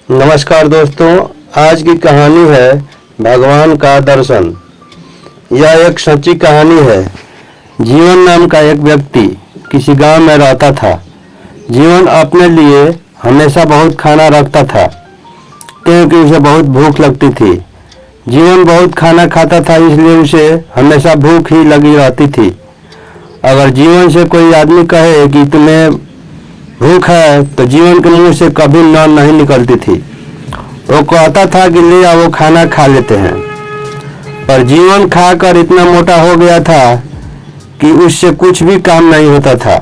नमस्कार दोस्तों, आज की कहानी है भगवान का दर्शन। यह एक सच्ची कहानी है। जीवन नाम का एक व्यक्ति किसी गांव में रहता था। जीवन अपने लिए हमेशा बहुत खाना रखता था क्योंकि उसे बहुत भूख लगती थी। जीवन बहुत खाना खाता था, इसलिए उसे हमेशा भूख ही लगी रहती थी। अगर जीवन से कोई आदमी कहे कि तुम्हें भूख है तो जीवन के मुंह से कभी न नहीं निकलती थी। वो कहता था कि ले आओ, खाना खा लेते हैं। पर जीवन खाकर इतना मोटा हो गया था कि उससे कुछ भी काम नहीं होता था।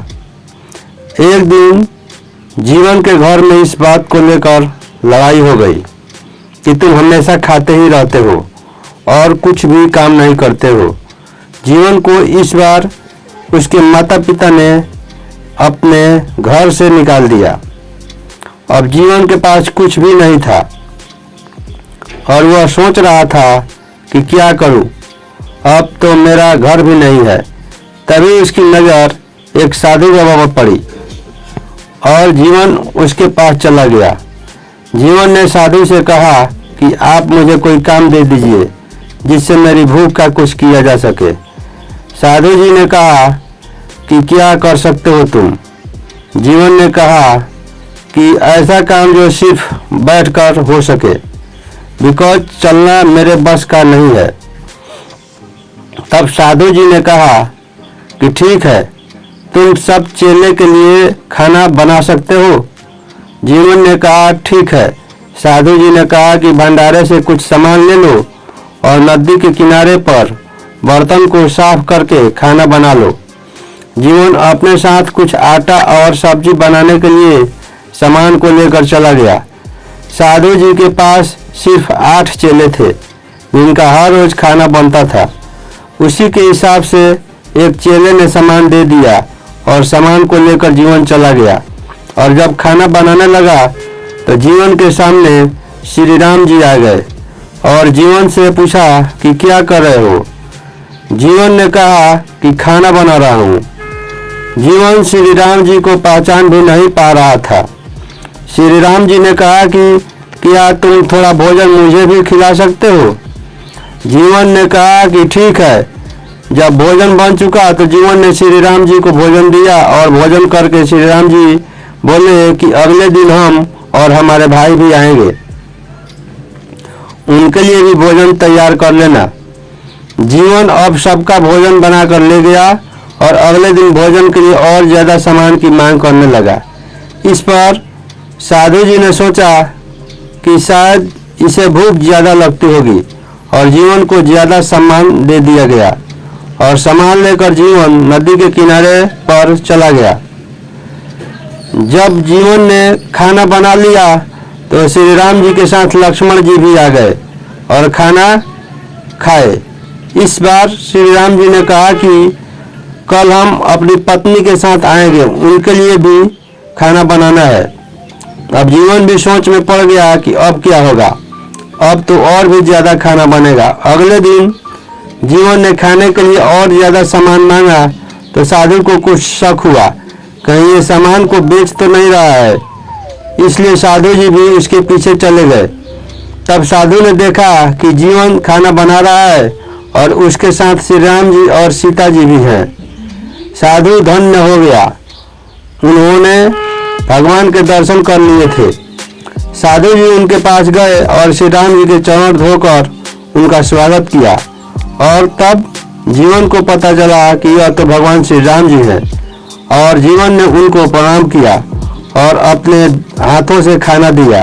एक दिन जीवन के घर में इस बात को लेकर लड़ाई हो गई कि तुम हमेशा खाते ही रहते हो और कुछ भी काम नहीं करते हो। जीवन को इस बार उसके माता पिता ने अपने घर से निकाल दिया। अब जीवन के पास कुछ भी नहीं था और वह सोच रहा था कि क्या करूं, अब तो मेरा घर भी नहीं है। तभी उसकी नज़र एक साधु बाबा पर पड़ी और जीवन उसके पास चला गया। जीवन ने साधु से कहा कि आप मुझे कोई काम दे दीजिए जिससे मेरी भूख का कुछ किया जा सके। साधु जी ने कहा कि क्या कर सकते हो तुम? जीवन ने कहा कि ऐसा काम जो सिर्फ बैठकर हो सके, बिकॉज चलना मेरे बस का नहीं है। तब साधु जी ने कहा कि ठीक है, तुम सब चेले के लिए खाना बना सकते हो। जीवन ने कहा ठीक है। साधु जी ने कहा कि भंडारे से कुछ सामान ले लो और नदी के किनारे पर बर्तन को साफ करके खाना बना लो। जीवन अपने साथ कुछ आटा और सब्जी बनाने के लिए सामान को लेकर चला गया। साधु जी के पास सिर्फ 8 चेले थे जिनका हर रोज खाना बनता था। उसी के हिसाब से एक चेले ने सामान दे दिया और सामान को लेकर जीवन चला गया। और जब खाना बनाने लगा तो जीवन के सामने श्री राम जी आ गए और जीवन से पूछा कि क्या कर रहे हो? जीवन ने कहा कि खाना बना रहा हूँ। जीवन श्री राम जी को पहचान भी नहीं पा रहा था। श्री राम जी ने कहा कि क्या तुम थोड़ा भोजन मुझे भी खिला सकते हो? जीवन ने कहा कि ठीक है। जब भोजन बन चुका तो जीवन ने श्री राम जी को भोजन दिया और भोजन करके श्री राम जी बोले कि अगले दिन हम और हमारे भाई भी आएंगे, उनके लिए भी भोजन तैयार कर लेना। जीवन अब सबका भोजन बनाकर ले गया और अगले दिन भोजन के लिए और ज़्यादा सामान की मांग करने लगा। इस पर साधु जी ने सोचा कि शायद इसे भूख ज़्यादा लगती होगी और जीवन को ज़्यादा सामान दे दिया गया और सामान लेकर जीवन नदी के किनारे पर चला गया। जब जीवन ने खाना बना लिया तो श्री राम जी के साथ लक्ष्मण जी भी आ गए और खाना खाए। इस बार श्री राम जी ने कहा कि कल हम अपनी पत्नी के साथ आएंगे, उनके लिए भी खाना बनाना है। अब जीवन भी सोच में पड़ गया कि अब क्या होगा, अब तो और भी ज़्यादा खाना बनेगा। अगले दिन जीवन ने खाने के लिए और ज़्यादा सामान मांगा तो साधु को कुछ शक हुआ, कहीं ये सामान को बेच तो नहीं रहा है। इसलिए साधु जी भी उसके पीछे चले गए। तब साधु ने देखा कि जीवन खाना बना रहा है और उसके साथ श्री राम जी और सीता जी भी हैं। साधु धन्य हो गया, उन्होंने भगवान के दर्शन कर लिए थे। साधु जी उनके पास गए और श्री राम जी के चरण धोकर उनका स्वागत किया और तब जीवन को पता चला कि यह तो भगवान श्री राम जी हैं और जीवन ने उनको प्रणाम किया और अपने हाथों से खाना दिया।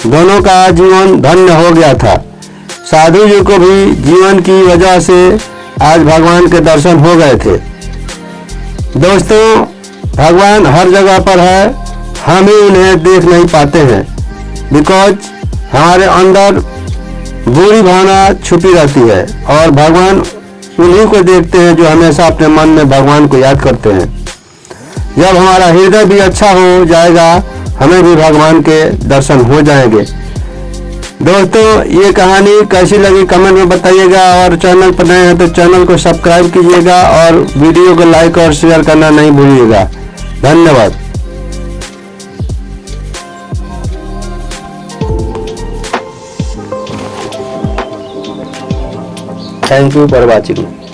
दोनों का जीवन धन्य हो गया था। साधु जी को भी जीवन की वजह से आज भगवान के दर्शन हो गए थे। दोस्तों, भगवान हर जगह पर है, हम ही उन्हें देख नहीं पाते हैं बिकॉज हमारे अंदर बुरी भावना छुपी रहती है और भगवान उन्हीं को देखते हैं जो हमेशा अपने मन में भगवान को याद करते हैं। जब हमारा हृदय भी अच्छा हो जाएगा, हमें भी भगवान के दर्शन हो जाएंगे। दोस्तों, ये कहानी कैसी लगी कमेंट में बताइएगा और चैनल पर नए हैं तो चैनल को सब्सक्राइब कीजिएगा और वीडियो को लाइक और शेयर करना नहीं भूलिएगा। धन्यवाद। Thank you for watching.